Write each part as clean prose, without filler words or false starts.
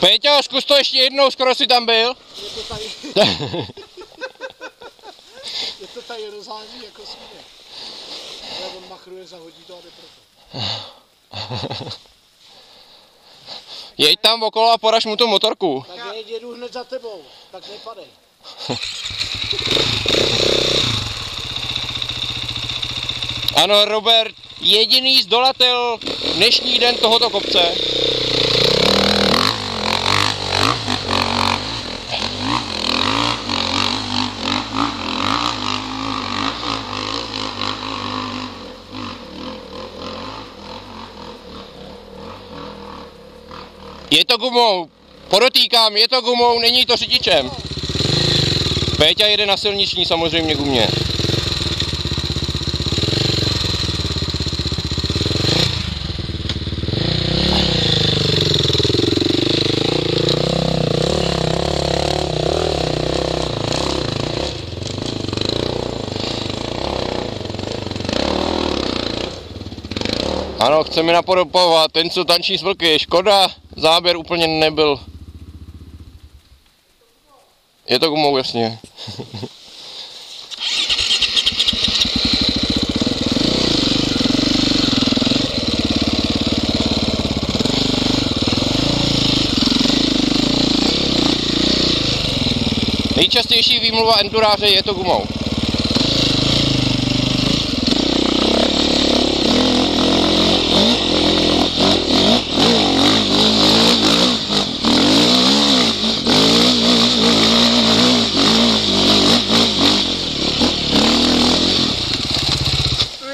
Péťo, zkus to ještě jednou, skoro si tam byl. Je to tady. Je to tady rozhání jako svíně. Ale on machruje, zahodí to a jde proto. Jeď tam okolo a poraž mu tu motorku. Tak jedu hned za tebou, tak nepadej. Ano, Robert, jediný zdolatel dnešní den tohoto kopce. Je to gumou, podotýkám, je to gumou, není to řidičem. Péťa jede na silniční samozřejmě gumě. Ano, chceme napodobovat ten, co tančí s vlky. Škoda, záběr úplně nebyl. Je to gumou, jasně. Nejčastější výmluva enduráře je to gumou.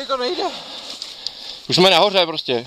To nejde. Už jsme nahoře prostě.